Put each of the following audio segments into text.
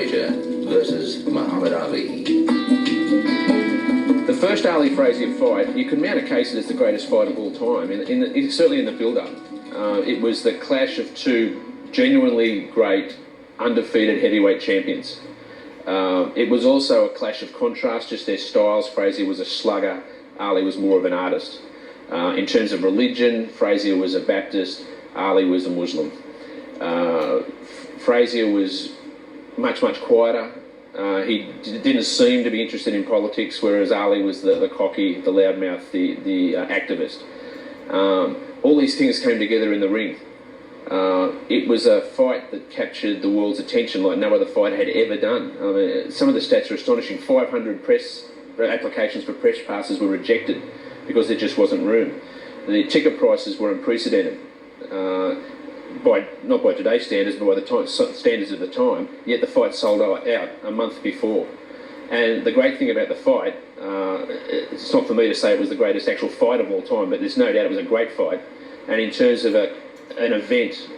Frazier versus Muhammad Ali. The first Ali Frazier fight, you can mount a case as the greatest fight of all time, certainly in the build-up. It was the clash of two genuinely great, undefeated heavyweight champions. It was also a clash of contrast, just their styles. Frazier was a slugger, Ali was more of an artist. In terms of religion, Frazier was a Baptist, Ali was a Muslim. Frazier was much quieter. He didn't seem to be interested in politics, whereas Ali was the cocky, the loudmouth, the activist. All these things came together in the ring. It was a fight that captured the world's attention like no other fight had ever done. I mean, some of the stats are astonishing. 500 press applications for press passes were rejected because there just wasn't room. The ticket prices were unprecedented. Not by today's standards, but by the standards of the time, yet the fight sold out a month before. And the great thing about the fight, it's not for me to say it was the greatest actual fight of all time, but there's no doubt it was a great fight. And in terms of an event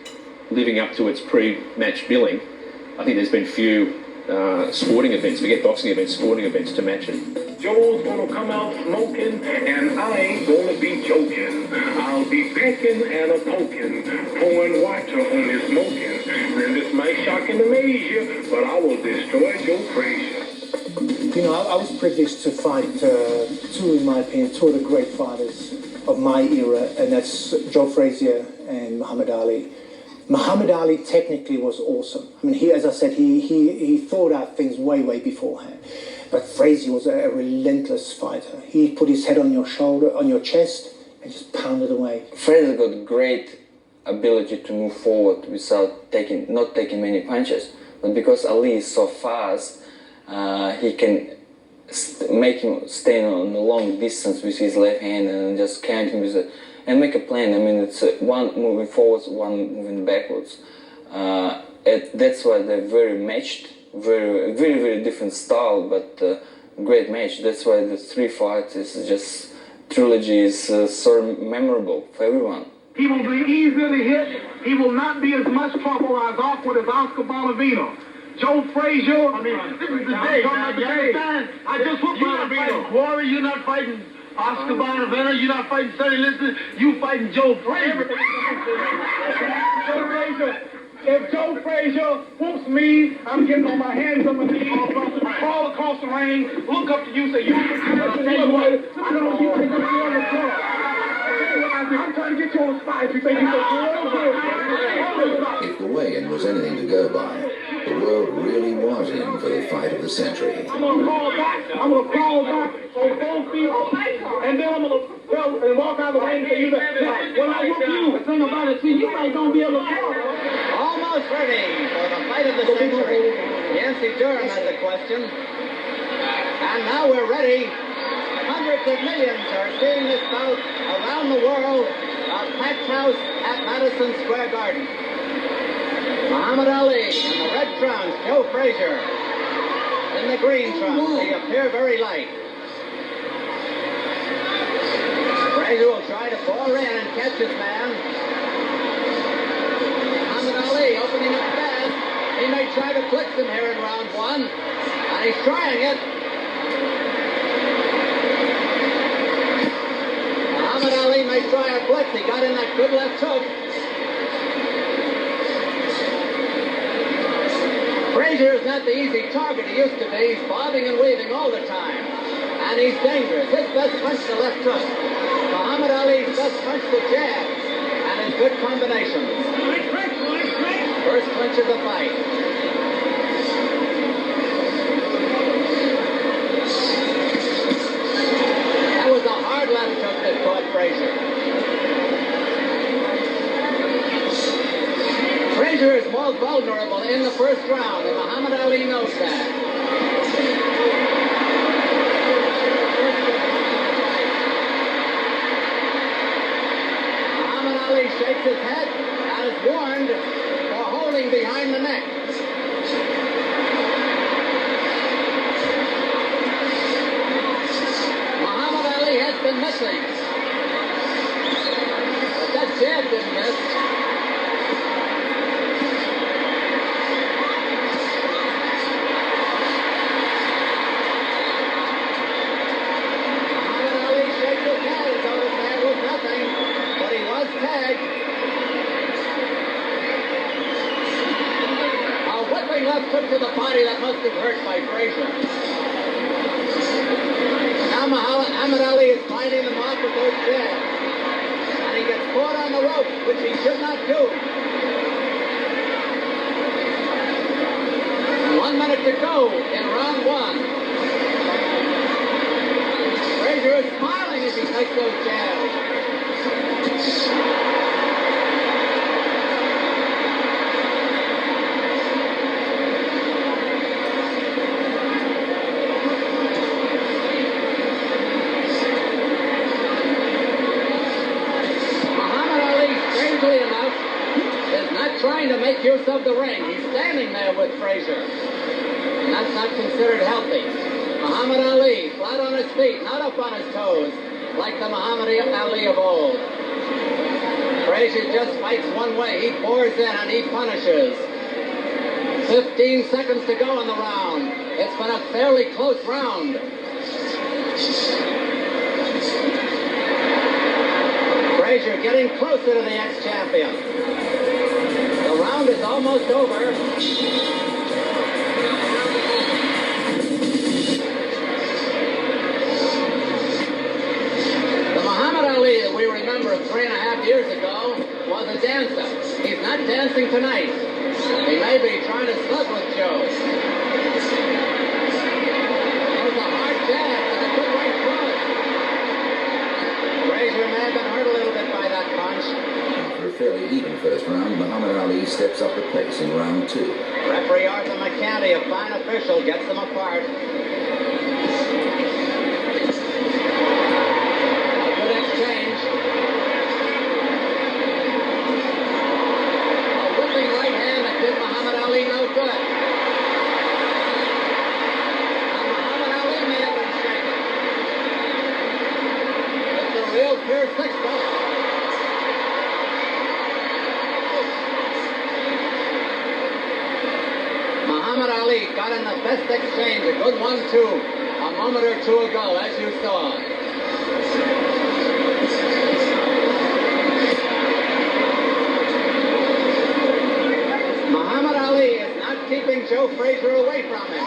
living up to its pre-match billing, I think there's been few sporting events, forget boxing events, sporting events to match it. Joe's gonna come out smoking, and I ain't gonna be joking. I'll be pecking and a poking, pouring water on this smoking. And this might shock and amaze you, but I will destroy Joe Frazier. You know, I was privileged to fight in my opinion, two of the great fighters of my era, and that's Joe Frazier and Muhammad Ali. Muhammad Ali technically was awesome. I mean, as I said, he thought out things way beforehand. But Frazier was a relentless fighter. He put his head on your shoulder, on your chest, and just pounded away. Frazier got great ability to move forward without not taking many punches. But because Ali is so fast, he can make him stand on a long distance with his left hand and just count him and make a plan. I mean, it's one moving forwards, one moving backwards. That's why they're very matched. Very different style, but great match. That's why the three fights is just trilogy is so memorable for everyone. He will be easily hit. He will not be as much trouble or as awkward as Oscar Bonavino. Joe Frazier, I mean, this is the day. I just whooped Bonavino. You're not fighting Quarry, you're not fighting Oscar Bonavino, you're not fighting Sonny Liston, you fighting Joe Frazier. Joe Frazier. If Joe Frazier whoops me, I'm getting on my hands on my knees, crawl across the ring, look up to you, say, you I'm trying to get you on the spot if you think you're If the weigh-in was anything to go by, the world really was in for the fight of the century. I'm going to crawl back on both feet, and then I'm going to walk out of the ring and say, when I whoop you, the thing about it, see, you ain't going to be able to talk. Almost ready for the fight of the century. Yancey Durham has a question. And now we're ready. Hundreds of millions are seeing this bout around the world. A packed house at Madison Square Garden. Muhammad Ali in the red trunks, Joe Frazier in the green trunks. They appear very light. Frazier will try to pour in and catch his man. Ali opening up fast. He may try to blitz him here in round one. And he's trying it. Muhammad Ali may try a blitz. He got in that good left hook. Frazier is not the easy target he used to be. He's bobbing and weaving all the time. And he's dangerous. His best punch the left hook. Muhammad Ali's best punch the jab. And his good combinations. First punch of the fight. That was a hard left hook that caught Frazier. Frazier is more vulnerable in the first round, and Muhammad Ali knows that. Muhammad Ali shakes his head and is warned for holding behind the neck. Muhammad Ali has been missing. But that jab didn't miss. left hook to the body that must have hurt by Frazier. Now Muhammad Ali is finding them off with those jabs. And he gets caught on the rope, which he should not do. 1 minute to go in round one. Frazier is smiling as he takes those jabs. Trying to make use of the ring. He's standing there with Frazier. And that's not considered healthy. Muhammad Ali, flat on his feet, not up on his toes, like the Muhammad Ali of old. Frazier just fights one way. He pours in and he punishes. 15 seconds to go in the round. It's been a fairly close round. Frazier getting closer to the ex-champion. The round is almost over. The Muhammad Ali that we remember 3.5 years ago was a dancer. He's not dancing tonight. He may be trying to slug with Joe. It was a hard jab and a good right cross. Frazier may have been hurt a little bit by that punch. After a fairly even first round, Muhammad Ali steps up the pace in round two. Referee Arthur McCanty, a fine official, gets them apart. A good exchange. A whipping right hand that did Muhammad Ali no good. And Muhammad Ali may have been shaken. It's a real pure six-pack. Muhammad Ali got in the best exchange, a good 1-2, a moment or two ago, as you saw. Muhammad Ali is not keeping Joe Frazier away from him.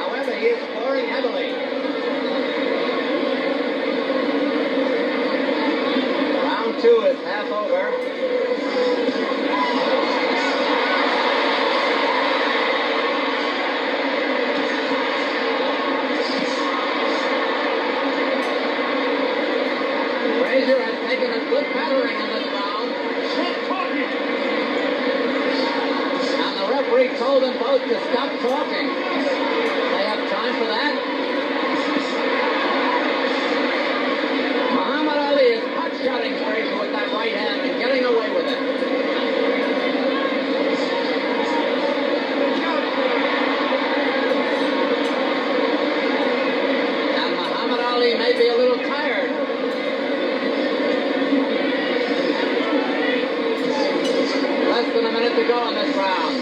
However, he is scoring heavily. Round two is half over. Frazier has taken a good battering in this round. And the referee told them both to stop talking. They have time for that. Muhammad Ali is hot-shotting Frazier with that right hand and getting away with it. And Muhammad Ali may be a little tired. Less than a minute to go in this round.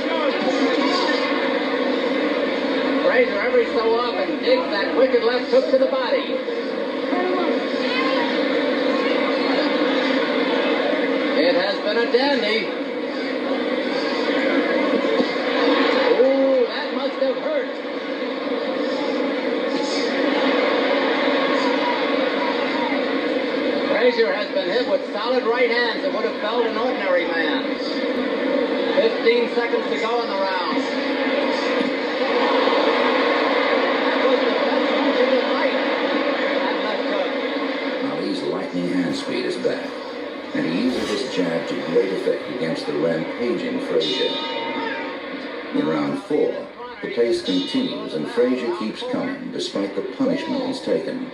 Frazier every so often digs that wicked left hook to the body. It has been a dandy. Ooh, that must have hurt. Frazier has been hit with solid right hands that would have felled an ordinary man. 15 seconds to go in the round. That was the best punch of the fight. That left hook. Ali's lightning hand speed is back, and he uses this jab to great effect against the rampaging Frazier. In round four, the pace continues and Frazier keeps coming despite the punishment he's taken.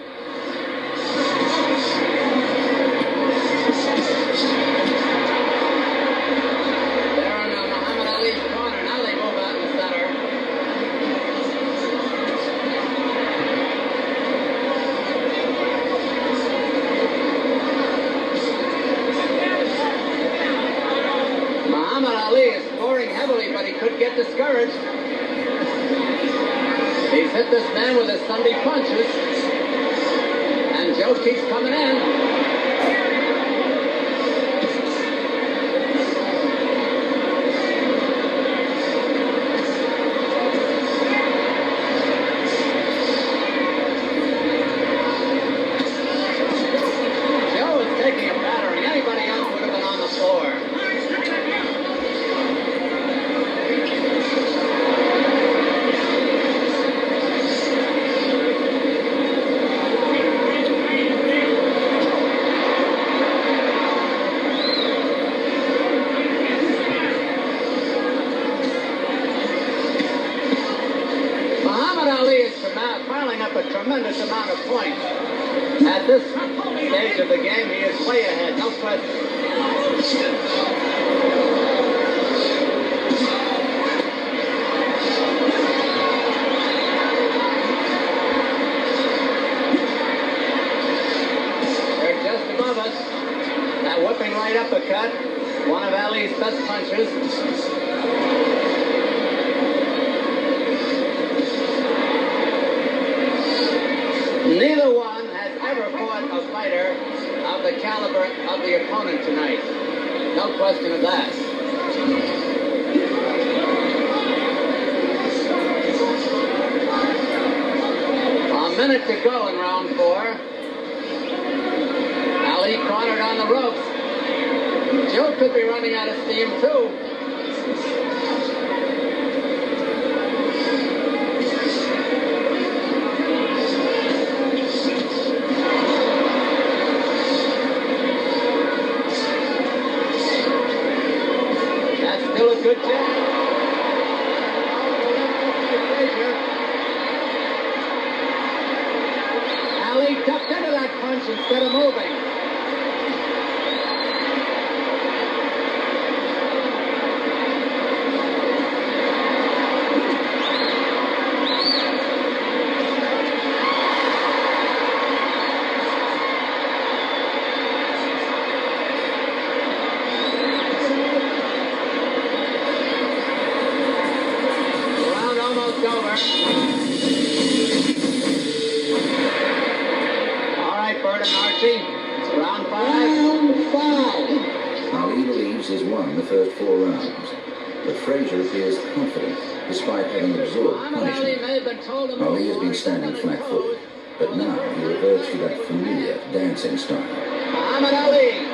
Discouraged. He's hit this man with his Sunday punches, and Joe keeps coming in. Muhammad Ali is piling up a tremendous amount of points. At this stage of the game, he is way ahead, no question. They're just above us. That whipping right uppercut, one of Ali's best punches. Neither one has ever fought a fighter of the caliber of the opponent tonight. No question of that. A minute to go in round 4. Ali cornered on the ropes. Joe could be running out of steam too. Still a good jab. Ali ducked into that punch instead of moving. Round 5. Ali believes he's won the first 4 rounds, but Frazier appears confident despite having absorbed punishment. Ali has been standing flat-footed, but now he reverts to that familiar dancing style. Muhammad Ali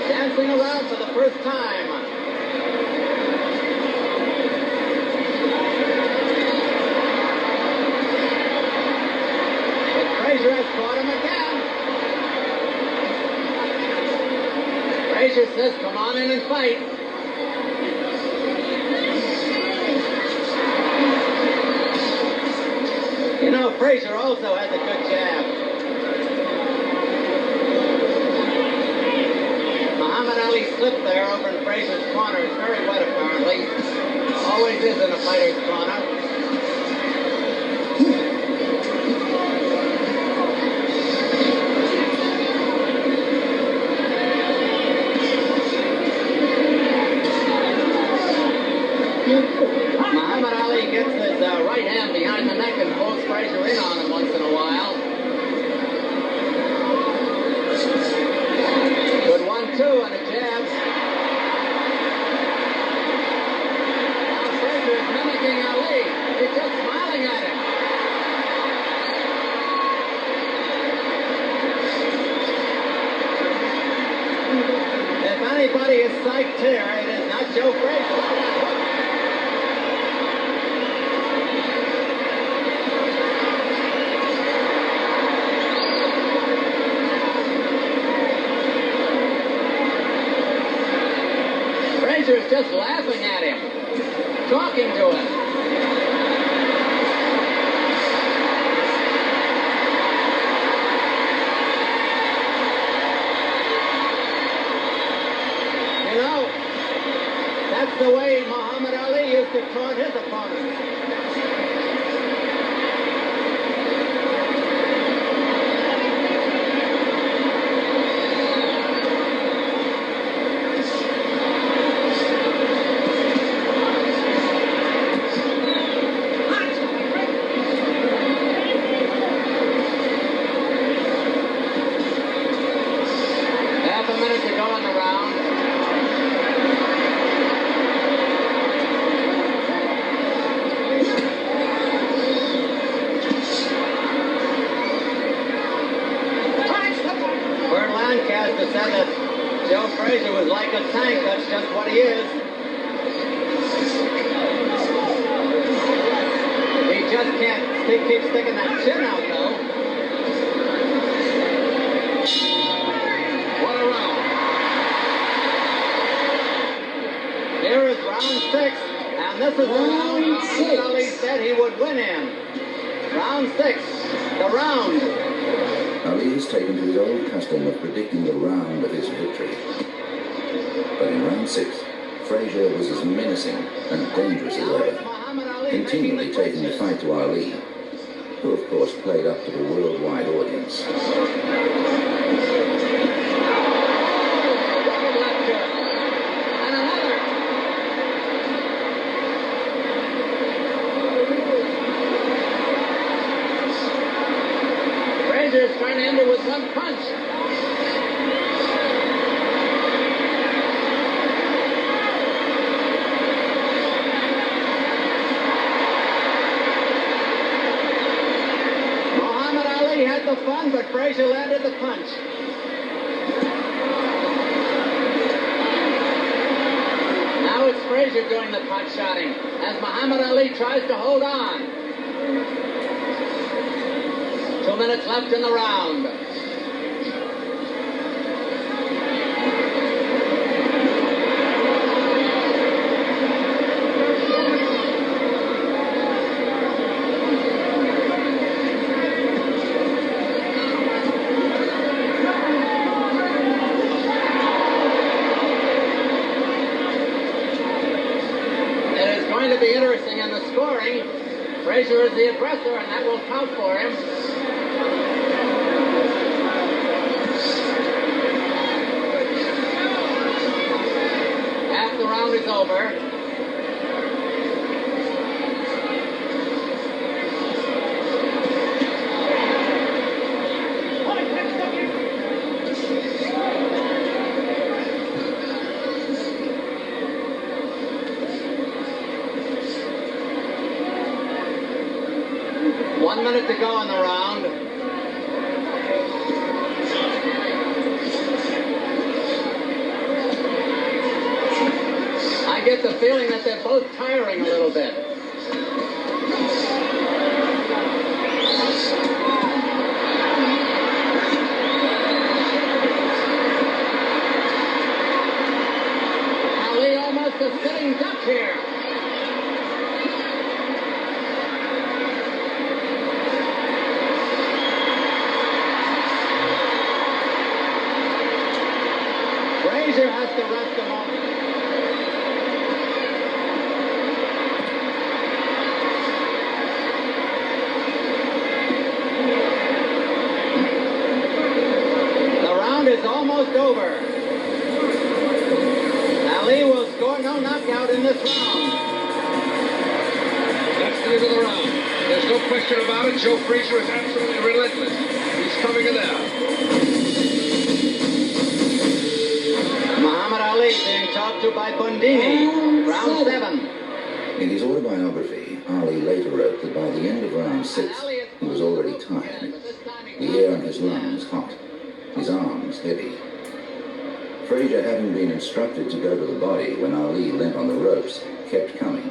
dancing around for the first time. But Frazier has caught him again. Frazier says, come on in and fight. You know, Frazier also has a good jab. Muhammad Ali slipped there over in Frazier's corner. It's very wet, apparently. Always is in a fighter's corner. Muhammad Ali gets his right hand behind the neck and pulls Frazier in on him once in a while. Good 1-2 and a jab. Now Frazier is mimicking Ali. He's just smiling at him. If anybody is psyched here, it is not Joe Frazier. Frazier is just laughing at him, talking to him. You know, that's the way Muhammad Ali used to taunt his opponents. Half a minute to go in the round. Bert Lancaster said that Joe Frazier was like a tank. That's just what he is. He just can't keep sticking that chin out, though. What a round. Here is round 6, and this is the round Muhammad Ali said he would win in. Round 6, the round. Ali has taken to his old custom of predicting the round of his victory. But in round 6, Frazier was as menacing and dangerous as ever, continually taking the fight to Ali, who of course played up to the worldwide audience. Frazier's trying to end it with one punch. Muhammad Ali had the fun, but Frazier landed the punch. Now it's Frazier doing the punch shotting as Muhammad Ali tries to hold on. 2 minutes left in the round. It is going to be interesting in the scoring. Frazier is the aggressor, and that will count for him. Half the round is over. One minute to go in the round. I get the feeling that they're both tiring a little bit. Ali almost a sitting duck here. Frazier has to rest a moment. The round is almost over. Ali will score no knockout in this round. That's the end of the round. There's no question about it. Joe Frazier is absolutely relentless. He's coming in there. Muhammad Ali being talked to by Bundini. Round 7. In his autobiography, Ali later wrote that by the end of round 6, he was already tired. The air in his lungs hot, his arms heavy. Frazier, having been instructed to go to the body when Ali leant on the ropes, kept coming,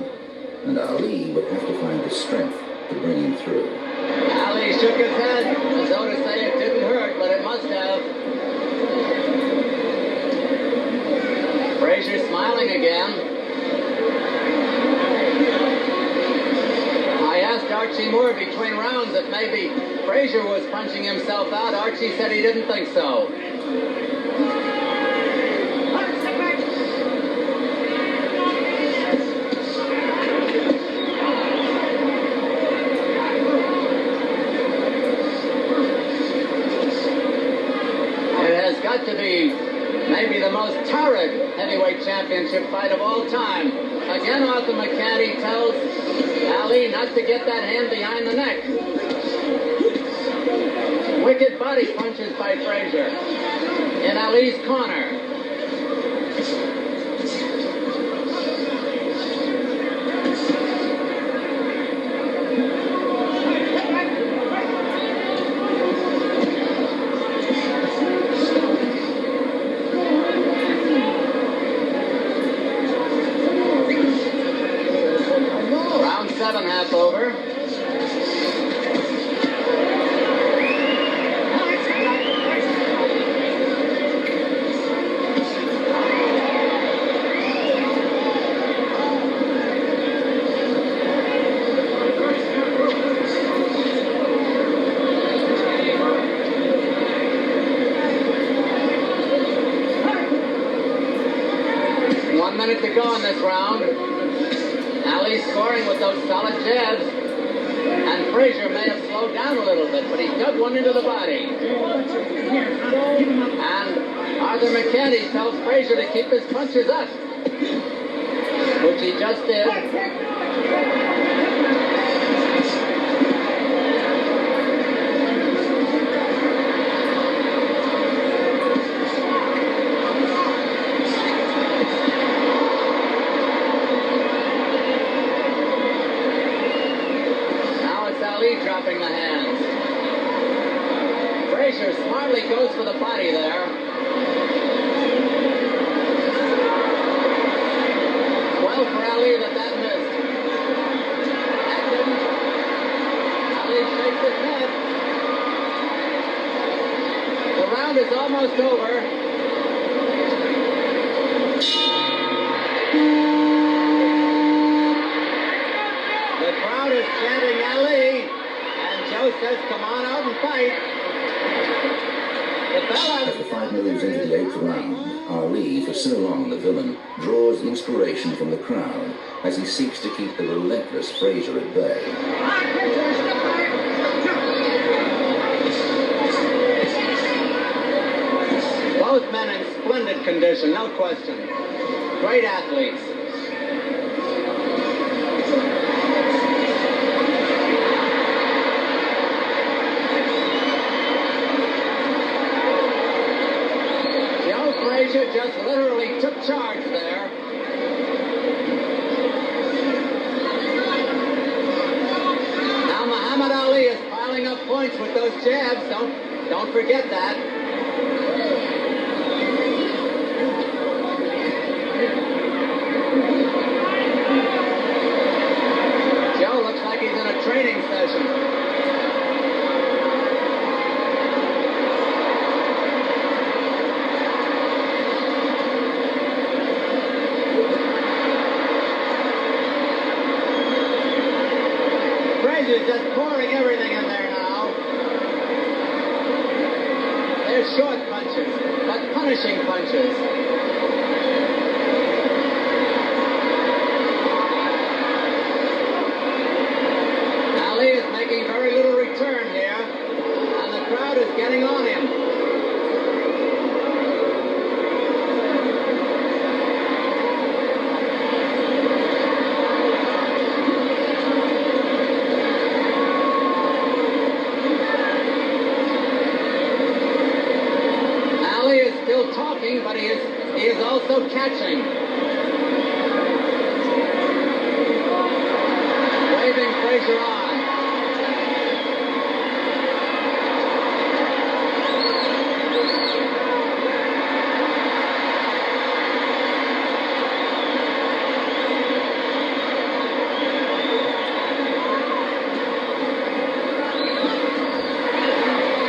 and Ali would have to find the strength to bring him through. Ali shook his head as though to say it didn't hurt, but it must have. Frazier smiling again. I asked Archie Moore between rounds if maybe Frazier was punching himself out. Archie said he didn't think so. It has got to be maybe the most torrid heavyweight championship fight of all time. Again, Arthur McCanty tells Ali not to get that hand behind the neck. Wicked body punches by Frazier in Ali's corner. Round 7, half over. jabs, and Frazier may have slowed down a little bit, but he dug one into the body. And Arthur McKenzie tells Frazier to keep his punches up, which he just did. Dropping the hands. Frazier smartly goes for the body there. Well for Ali that missed. That didn't. Ali shakes his head. The round is almost over. The crowd is chanting Ali. Joe says, come on out and fight. As the fight moves into the 8th round, Ali, for so long the villain, draws inspiration from the crowd as he seeks to keep the relentless Frazier at bay. Both men in splendid condition, no question. Great athletes. Frazier just literally took charge there. Now Muhammad Ali is piling up points with those jabs. Don't forget that. Joe looks like he's in a training session. Frazier's just pouring everything in there now. They're short punches, but punishing punches. Ali is making very little return here, and the crowd is getting on him. Talking, but he is also catching. Waving Frazier on.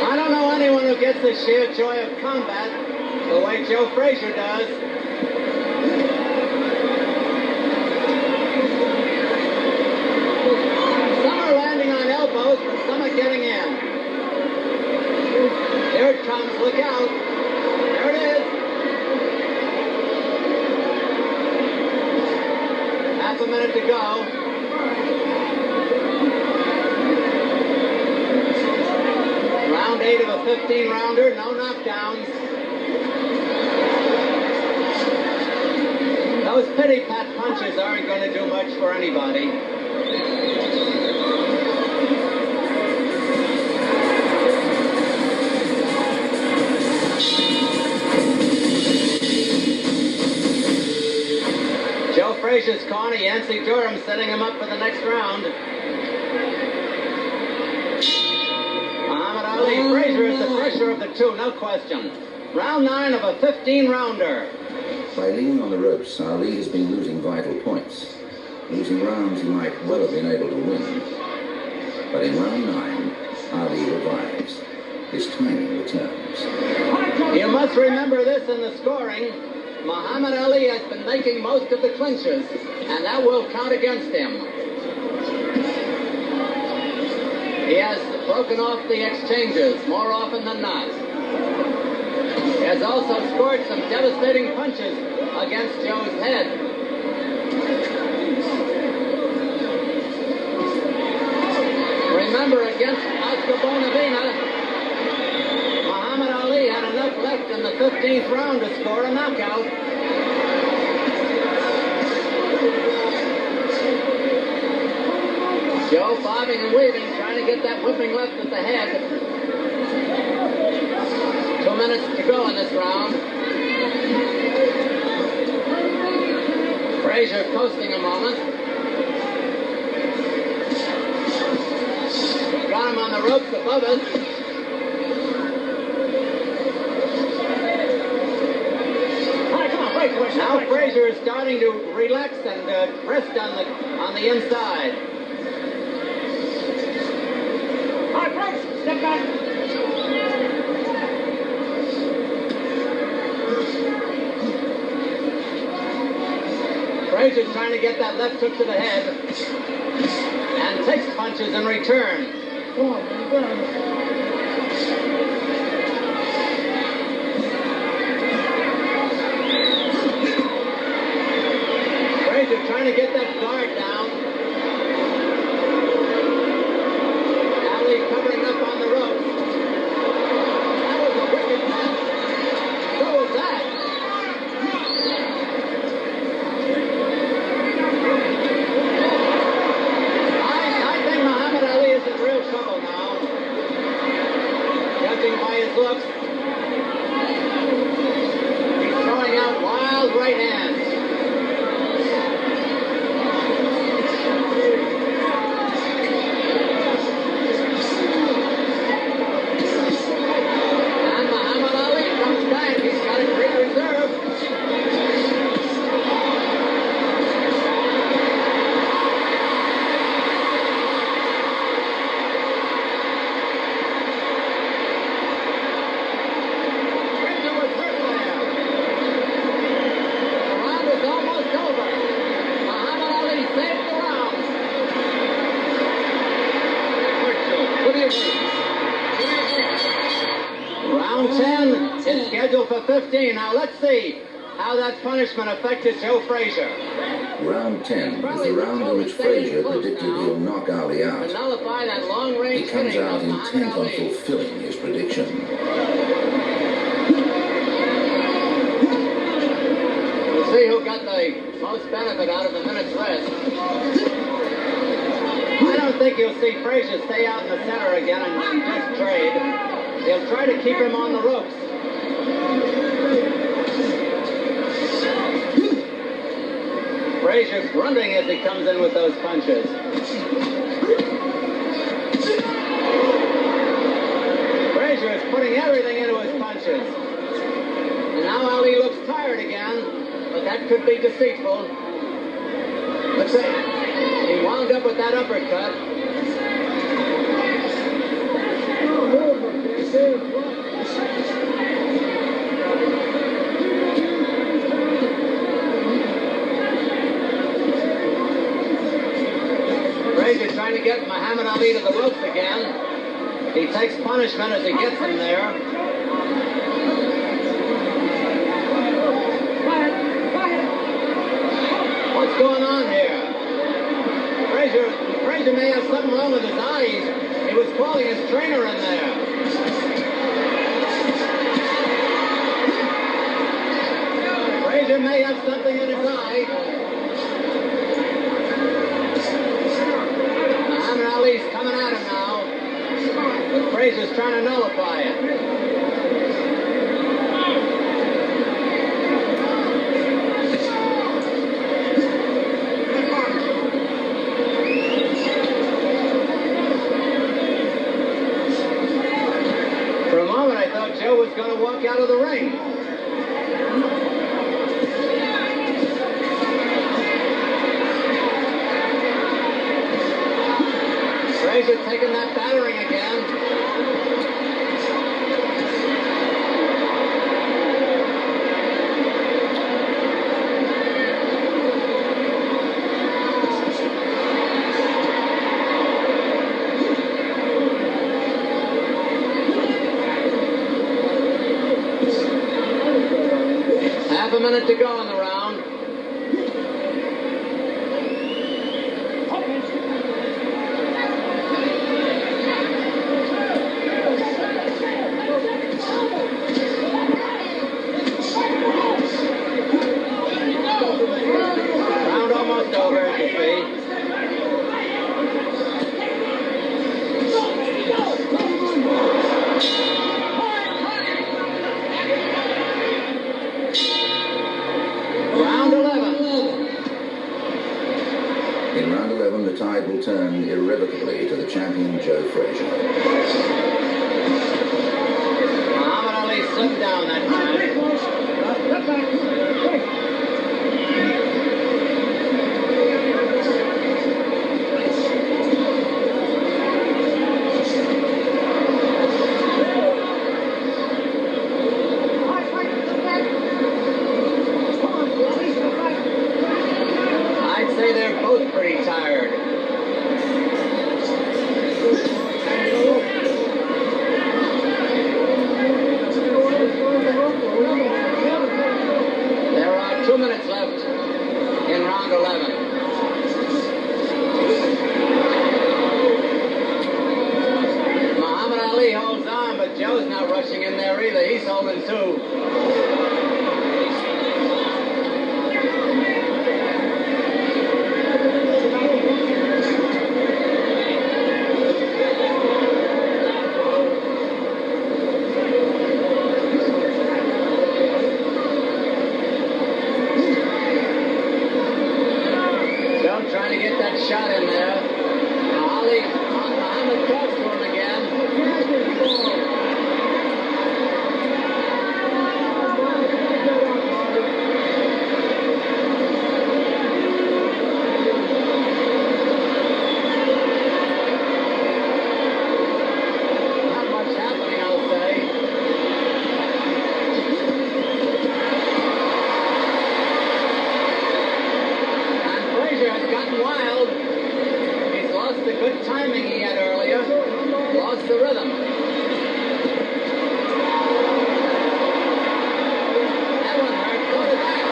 I don't know anyone who gets the sheer joy of combat the way Joe Frazier does. Some are landing on elbows, but some are getting in. Here it comes, look out. There it is. Half a minute to go. Round 8 of a 15-rounder, no knockdowns. Those pity-pat punches aren't going to do much for anybody. Joe Frazier's corner, Yancey Durham setting him up for the next round. Muhammad Ali, Frazier is the fresher of the two, no question. Round 9 of a 15-rounder. By leaning on the ropes, Ali has been losing vital points. Losing rounds he might well have been able to win. But in round 9, Ali revives. His timing returns. You must remember this in the scoring. Muhammad Ali has been making most of the clinches, and that will count against him. He has broken off the exchanges more often than not. He has also scored some devastating punches against Joe's head. Remember, against Oscar Bonavina, Muhammad Ali had enough left in the 15th round to score a knockout. Joe bobbing and weaving, trying to get that whipping left at the head. 2 minutes to go in this round. Frazier coasting a moment. Got him on the ropes above us. Now Frazier is starting to relax and rest on the inside. All right, Frank, step back. Frazier trying to get that left hook to the head and takes punches in return. Frazier trying to get that guard down. Ali covering up on the ropes. That was a wicked punch. So was that. I think Muhammad Ali is in real trouble now. Judging by his looks. He's throwing out wild right hands. And Muhammad Ali comes back. He's got a great reserve. Frazier was hurt there. The round is almost over. Muhammad Ali saved the round. What do you think? Round 10 is scheduled for 15. Now let's see how that punishment affected Joe Frazier. Round 10 is the round in which Frazier predicted he'll knock Ali To out. nullify that long-range He comes hitting out of Muhammad intent on Ali. fulfilling his prediction. We'll see who got the most benefit out of the minute's rest. I don't think you'll see Frazier stay out in the center again and just trade. He'll try to keep him on the ropes. Frazier grunting as he comes in with those punches. Frazier is putting everything into his punches. And now Ali looks tired again, but that could be deceitful. Let's see. He wound up with that uppercut. Frazier trying to get Muhammad Ali to the ropes again. He takes punishment as he gets him there. What's going on here? Frazier may have something wrong with his eyes. He was calling his trainer in there. Frazier may have something in his eye. Muhammad Ali's coming at him now. But Frazier's trying to nullify it. For a moment, I thought Joe was going to walk out of the ring. Frazier taking that battering again. Half a minute to go in the round. returned irrevocably to the champion Joe Frazier. Muhammad Ali slipped down that time. I'd say they're both pretty tired. There are 2 minutes left in round 11. Muhammad Ali holds on, but Joe's not rushing in there either. He's holding too. Joe trying to get that shot in there. Muhammad talks to him again. Not much happening, I'll say. And Frazier has gotten wild. He's lost the good timing he had earlier. Lost the rhythm. That one hurt. Go to that.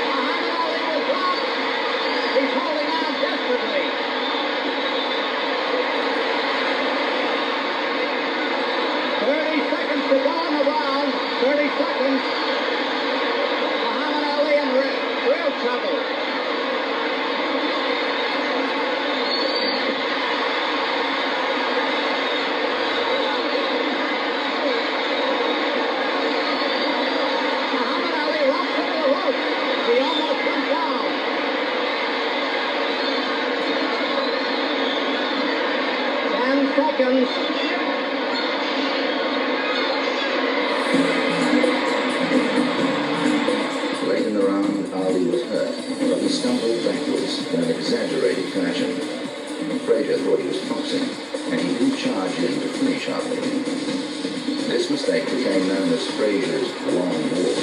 Muhammad Ali was dropped. He's holding on desperately. 30 seconds to go in the round. 30 seconds. Muhammad Ali in real trouble. Muhammad Ali runs into the rope. He almost went down. 10 seconds. Late in the round, Ali was hurt, but he stumbled backwards in an exaggerated fashion. Frazier thought he was foxing, and he didn't charge in to finish Ali. This mistake became known as Frazier's long walk.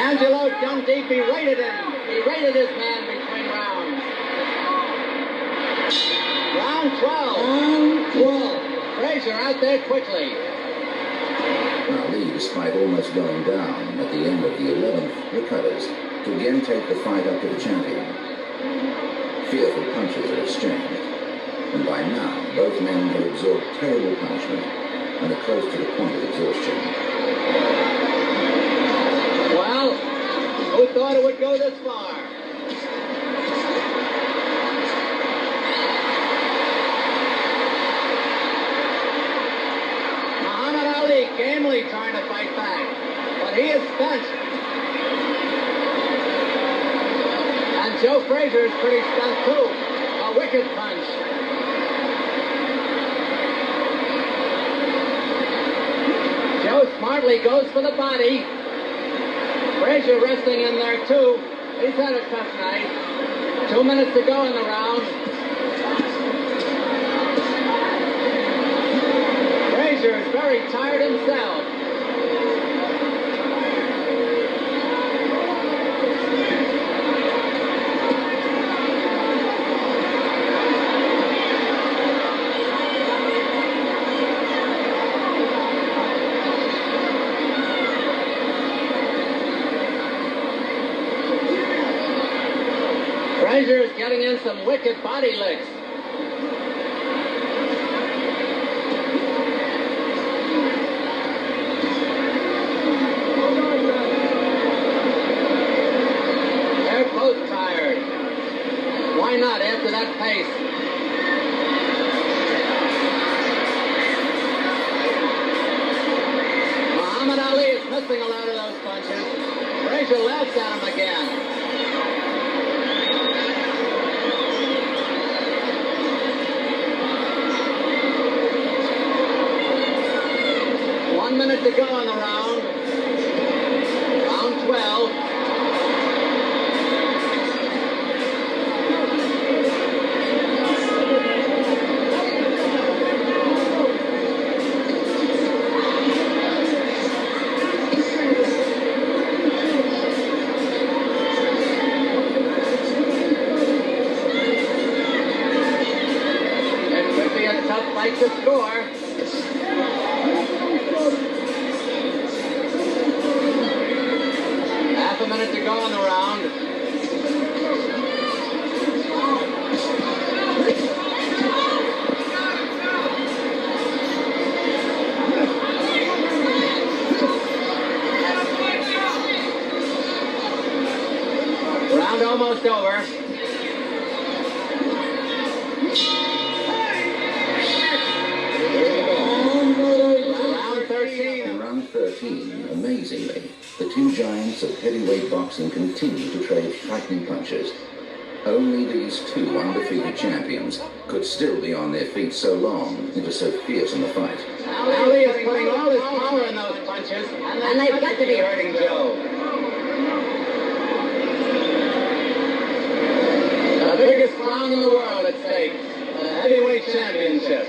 Angelo Dundee berated him. He rated his man between rounds. Round 12. Frazier out there quickly. Ali, despite almost going down at the end of the 11th, recovers to again take the fight up to the champion. Fearful punches are exchanged, and by now both men have absorbed terrible punishment and are close to the point of exhaustion. Well, who thought it would go this far? Muhammad Ali gamely trying to fight back, but he is spent. And Joe Frazier is pretty spent too. A wicked punch. Joe smartly goes for the body. Frazier resting in there too. He's had a tough night. 2 minutes to go in the round. Frazier is very tired himself. Frazier is getting in some wicked body licks. They're both tired. Why not after that pace? Muhammad Ali is missing a lot of those punches. again. One minute to go in the round. Round 12. It could be a tough fight to score. Half a minute to go in the round. Round almost over. Round 13. In round 13, amazingly, the two giants of heavyweight boxing continue to trade frightening punches. Only these two undefeated champions could still be on their feet so long and were so fierce in the fight. Ali is putting all his power in those punches, and they've got to be hurting Joe. The biggest crown in the world at stake, the heavyweight championship.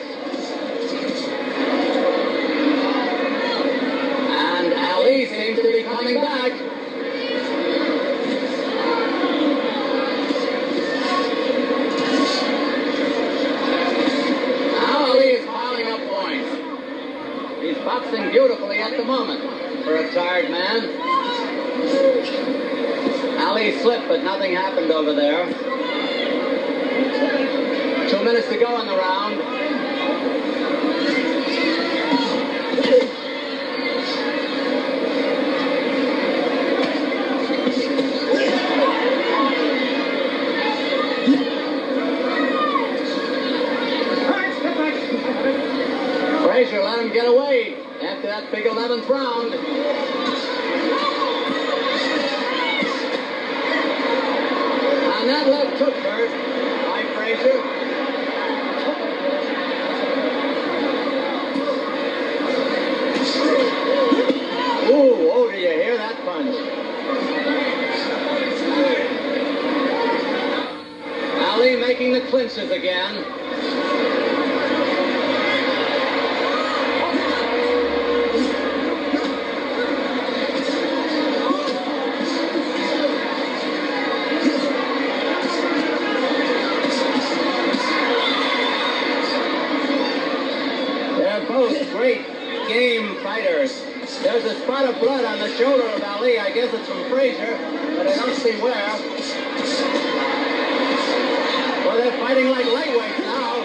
And Ali seems to be coming back. Now Ali is piling up points. He's boxing beautifully at the moment for a tired man. Ali slipped, but nothing happened over there. 2 minutes to go in the round. Frazier let him get away after that big 11th round. And that left hook hurt by Frazier. Ooh, oh, do you hear that punch? Ali making the clinches again. They're both great game fighters. There's a spot of blood on the shoulder of Ali. I guess it's from Frazier, but I don't see where. Well, they're fighting like lightweights now.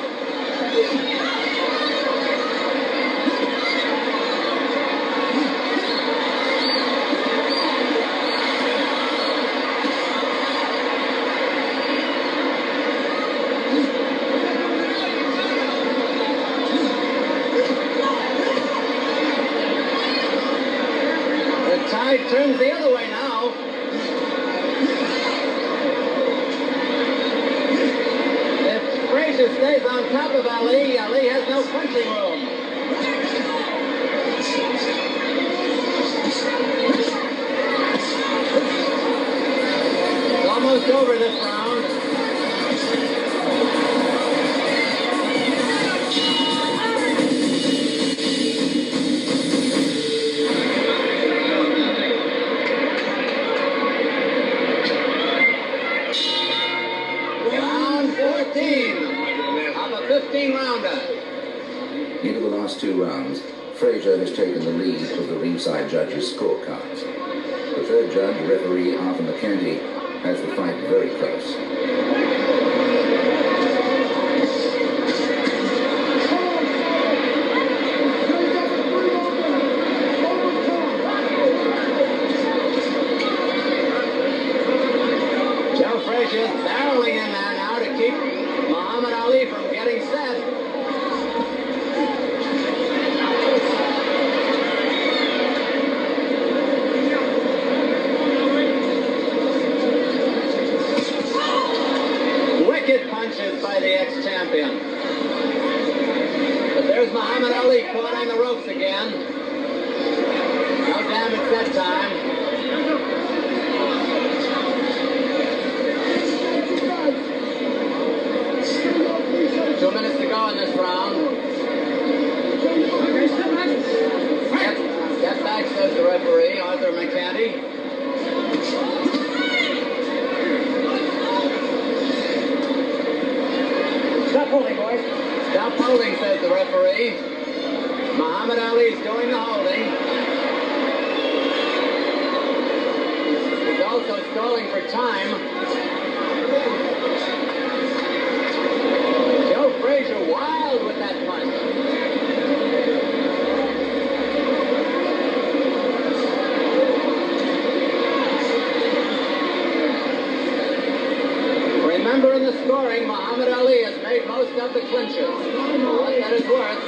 The tide turns the other way now. If Frazier stays on top of Ali, Ali has no punching room. It's almost over this round. Round 14 of a 15-rounder. Into the last two rounds, Frazier has taken the lead of the ringside judges' scorecards. The third judge, referee Arthur McKenty, has the fight very close. Joe Frazier barreling in there now to keep Muhammad Ali from getting set. champion. But there's Muhammad Ali caught on the ropes again. No damage that time. 2 minutes to go in this round. Step back, says the referee, Arthur McCanty. Stop holding, boys. Stop holding, says the referee. Muhammad Ali is doing the holding. He's also stalling for time. Joe Frazier wild with that punch. Remember, in the scoring, Muhammad Ali has made most of the clinches. For what that is worth.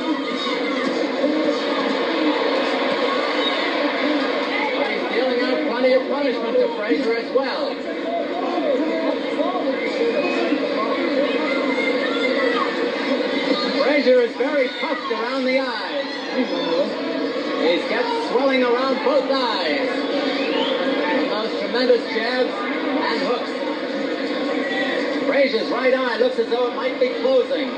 But he's dealing out plenty of punishment to Frazier as well. Frazier is very puffed around the eyes. He's got swelling around both eyes. And those tremendous jabs and hooks. Frazier's right eye looks as though it might be closing.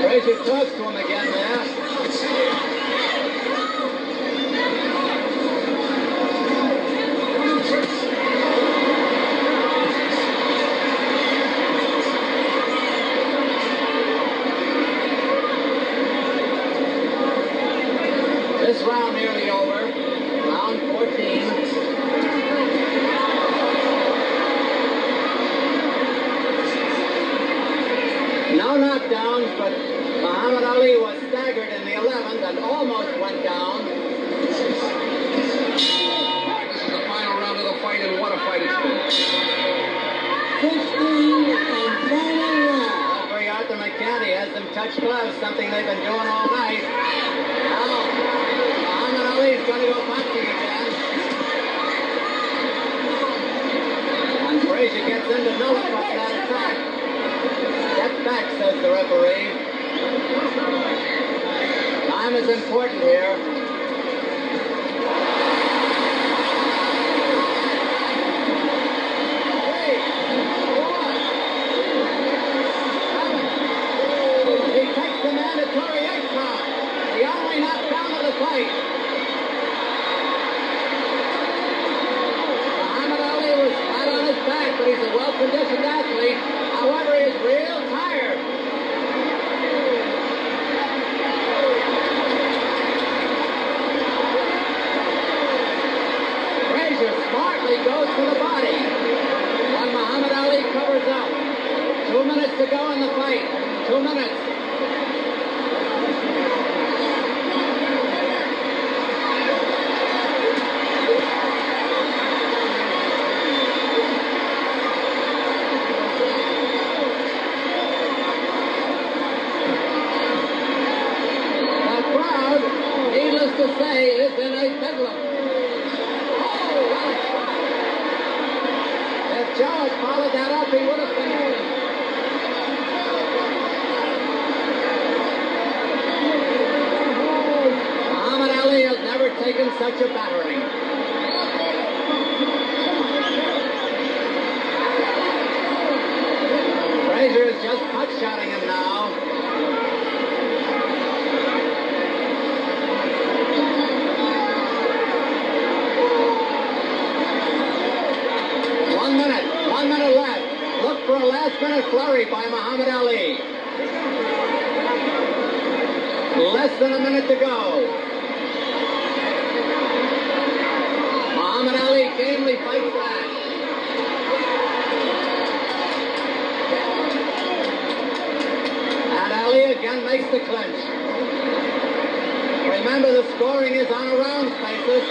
Frazier talks to him again there. This round nearly over. Round 14. No knockdowns, but Muhammad Ali was staggered in the 11th and almost went down. This is the final round of the fight, and what a fight it's been. 15 and final round. Referee Arthur McCanty has them touch gloves, something they've been doing all night. Now, Muhammad Ali's going to go boxing again. And Frazier gets in to nullify that attack. Step back, says the referee. Time is important here. 3, 4. He takes the mandatory 8 count. The only knockdown of the fight. Muhammad Ali was flat on his back, but he's a well-conditioned athlete. However, he is real tired. Frazier smartly goes for the body. While Muhammad Ali covers up. 2 minutes to go in the fight. 2 minutes. Needless to say, is in a bedlam. Oh, what a shot! If Joe had followed that up, he would have finished. Muhammad Ali has never taken such a battering. Frazier is just hot-shotting him now. One minute left. Look for a last-minute flurry by Muhammad Ali. Less than a minute to go. Muhammad Ali gamely fights back. And Ali again makes the clinch. Remember, the scoring is on a round basis.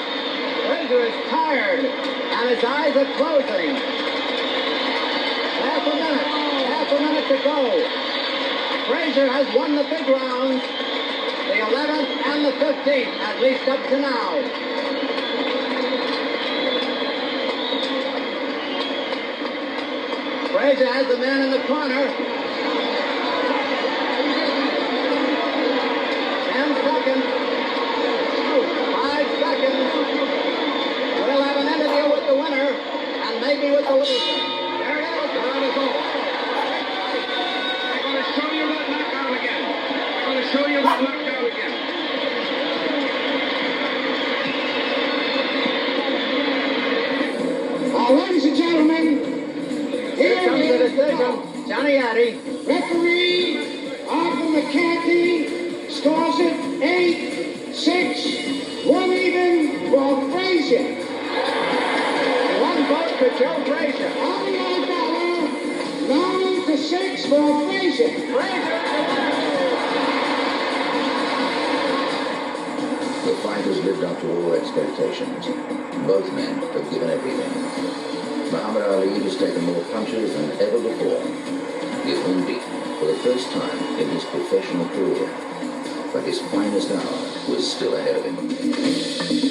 Frazier is tired, and his eyes are closing. Half a minute to go. Frazier has won the big rounds, the 11th and the 15th, at least up to now. Frazier has the man in the corner. 10 seconds. 5 seconds. We'll have an interview with the winner and maybe with the loser. There it is. There it is over. They're going to show you that knockout again. They're going to show you that knockout again. Ladies and gentlemen, Here comes the decision. Johnny Addy. referee Arthur McCarthy scores it 8-6, 1 even for Frazier. 1 vote for Joe Frazier. Ali V 9-6 for Frazier. The fight has lived up to all expectations. Both men have given everything. Muhammad Ali has taken more punches than ever before. He has been beaten for the first time in his professional career. But his finest hour was still ahead of him.